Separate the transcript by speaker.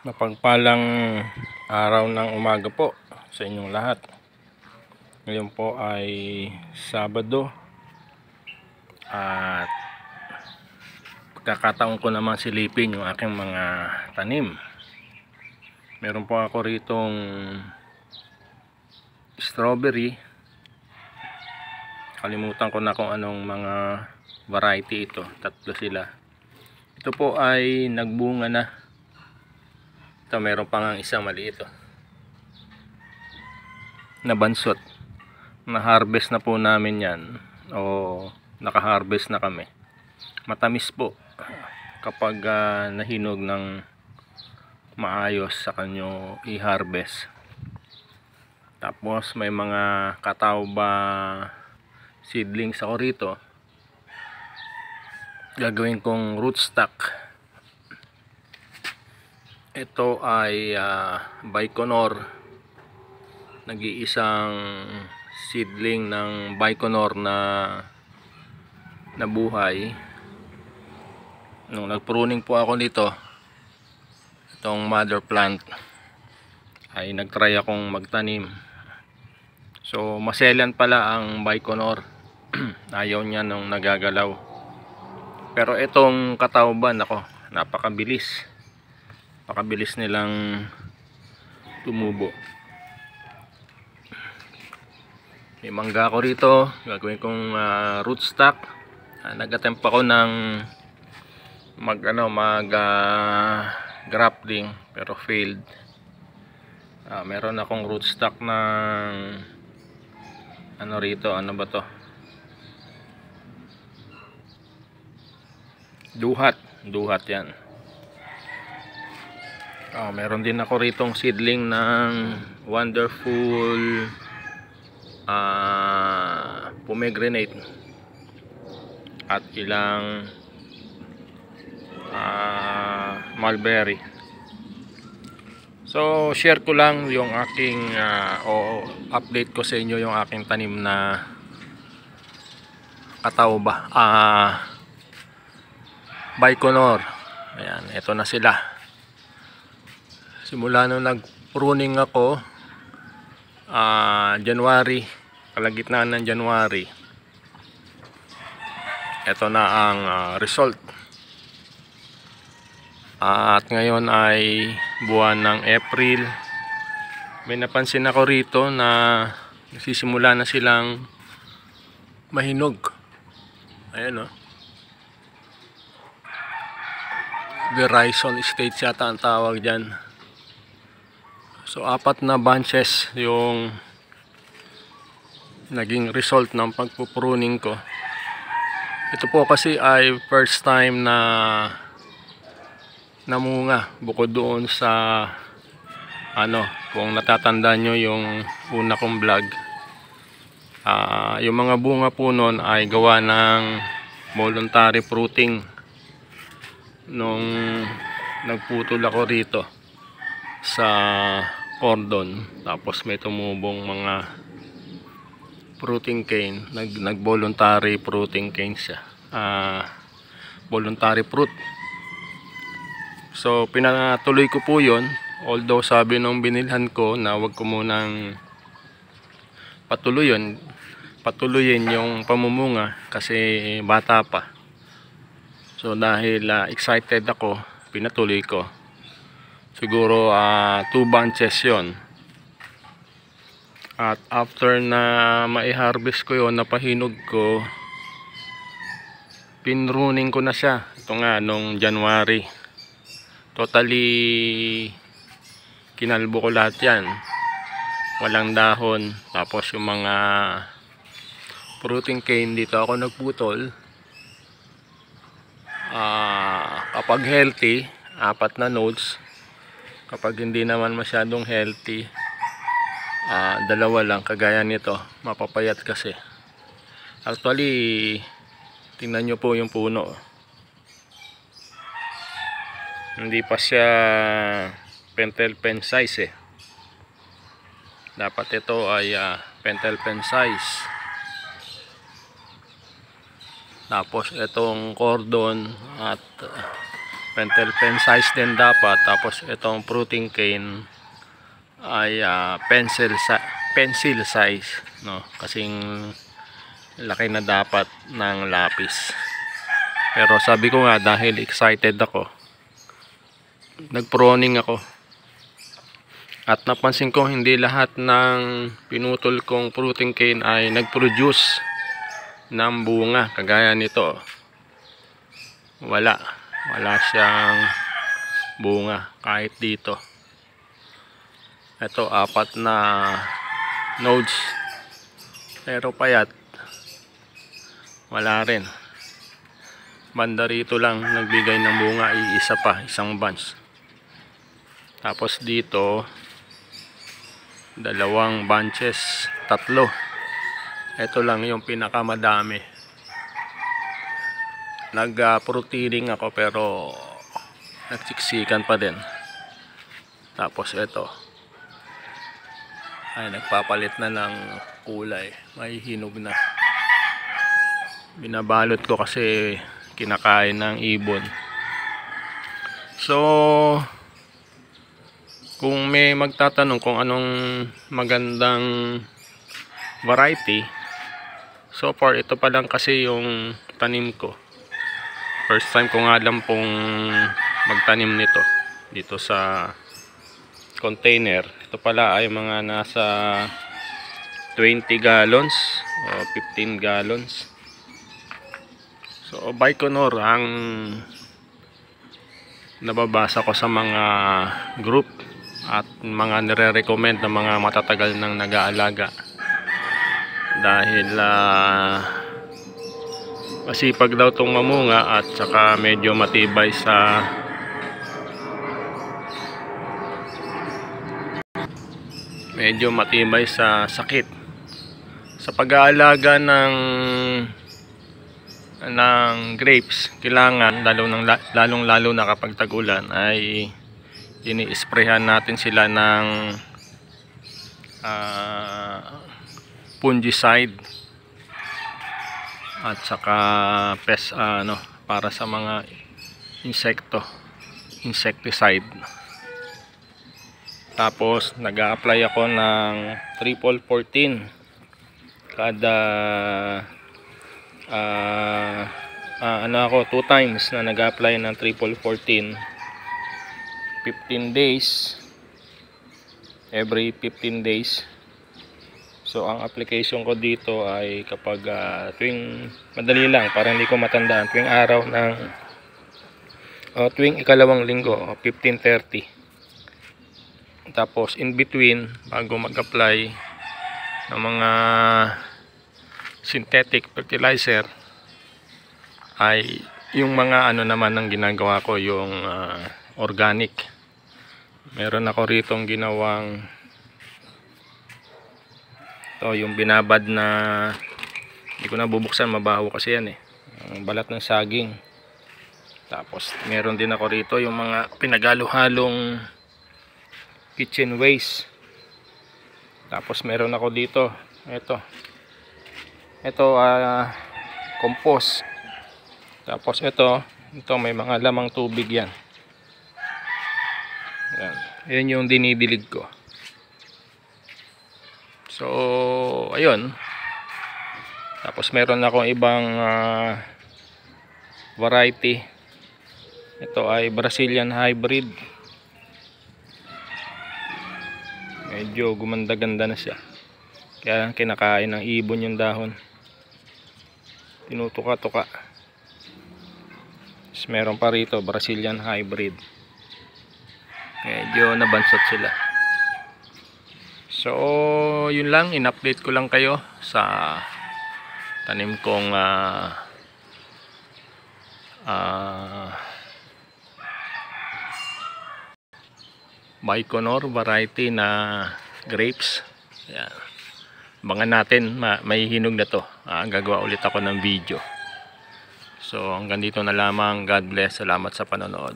Speaker 1: Mapagpalang araw ng umaga po sa inyong lahat. Ngayon po ay Sabado at pagkakataon ko naman silipin yung aking mga tanim. Meron po ako ritong strawberry. Kalimutan ko na kung anong mga variety ito. Tatlo sila. Ito po ay nagbunga na. Ito, meron pa nga isang maliit na bansot. Na-harvest na po namin yan. O naka-harvest na kami. Matamis po kapag nahinog ng maayos sa kanyo i-harvest. Tapos may mga katawba seedlings ako rito. Gagawin kong rootstock. Ito ay Baikonur. Nag-iisang seedling ng Baikonur na nabuhay. Nung nag-pruning po ako nito, itong mother plant, ay nag-try akong magtanim. So maselan pala ang Baikonur. Ayaw niya nung nagagalaw. Pero itong katawban, ako, napakabilis. Napakabilis nilang tumubo. May mangga ako rito. Gagawin kong rootstock. Nag-attempt ako ng mag grafting pero failed. Meron akong rootstock ng rito, ano ba to? Duhat yan. Meron din ako ritong seedling ng wonderful pomegranate at ilang mulberry. So share ko lang yung aking update ko sa inyo yung aking tanim na katawba, Baikonur. Ayan, ito na sila. Simula nung nag-pruning ako January, kalagitnaan ng January, ito na ang result. At ngayon ay buwan ng April. May napansin ako rito na nagsisimula na silang mahinog. Ayan Verizon stage yata ang tawag dyan. So 4 na bunches yung naging result ng pagpupruning ko. Ito po kasi ay first time na namunga, bukod doon sa kung natatandaan nyo yung una kong vlog. Yung mga bunga po nun ay gawa ng voluntary fruiting nung nagputol ako rito sa cordon. Tapos may tumubong mga fruiting cane. Nag-voluntary fruiting cane siya. Voluntary fruit. So pinatuloy ko po yun. Although sabi nung binilhan ko na wag ko munang patuloyin yung pamumunga kasi bata pa. So dahil excited ako, pinatuloy ko. Siguro 2 bunches yon. At after na mai-harvest ko yon, napahinog ko, pinruning ko na siya. Ito nga nung January. Totally kinalbo ko lahat yan. Walang dahon. Tapos yung mga fruiting cane, dito ako nagputol. Kapag healthy, 4 na nodes. Kapag hindi naman masyadong healthy, 2 lang, kagaya nito. Mapapayat kasi. Actually, tingnan nyo po yung puno. Hindi pa siya pentel pen size Dapat ito ay pentel pen size. Tapos itong cordon at pentel pen size din dapat. Tapos itong fruiting cane ay pencil size, no? Kasing laki na dapat ng lapis. Pero sabi ko nga, dahil excited ako, nag-pruning ako. At napansin ko hindi lahat ng pinutol kong fruiting cane ay nag-produce ng bunga. Kagaya nito, wala siyang bunga kahit dito. Ito, 4 na nodes, pero payat, wala rin. Banda rito lang nagbigay ng bunga, iisa pa, isang bunch. Tapos dito 2 bunches, 3. Ito lang yung pinakamadami. Nag-fruiting ako pero nagsiksikan pa din. Tapos ito ay nagpapalit na ng kulay, may hinog na. Binabalot ko kasi kinakain ng ibon. So kung may magtatanong kung anong magandang variety, so far ito pa lang kasi yung tanim ko. First time ko nga lang pong magtanim nito dito sa container. Ito pala ay mga nasa 20 gallons o 15 gallons. So Baikonur ang nababasa ko sa mga group at mga nire-recommend ng mga matatagal nang nag-aalaga, dahil masipag daw itong mamunga at saka medyo matibay sa sakit. Sa pag-aalaga ng grapes, kailangan lalong-lalo na kapag tag-ulan ay ini-sprayhan natin sila ng fungicide at saka para sa mga insecticide. Tapos nag-a-apply ako ng triple 14 kada 2 times na nag-a-apply ng triple 14, 15 days, every 15 days. So ang application ko dito ay kapag tuwing, madali lang para hindi ko matandaan, tuwing araw ng tuwing ikalawang linggo, 15:30. Tapos in between, bago mag-apply ng mga synthetic fertilizer, ay yung mga naman ang ginagawa ko, yung organic. Meron ako ritong ginawang yung binabad na hindi ko na bubuksan, mabaho kasi yan ang balat ng saging. Tapos meron din ako rito yung mga pinagalo-halong kitchen waste. Tapos meron ako dito ito compost. Tapos ito may mga lamang tubig yan. Yan yung dinidilig ko. So ayun. Tapos meron akong ibang variety. Ito ay Brazilian hybrid. Medyo gumanda-ganda na siya, kaya kinakain ng ibon yung dahon, tinutuka-tuka. Meron pa rito Brazilian hybrid, medyo nabansot sila. So yun lang, in-update ko lang kayo sa tanim kong Baikonur variety na grapes. Ayan. Abangan natin, may hinog na to. Gagawa ulit ako ng video. So hanggang dito na lamang. God bless. Salamat sa panonood.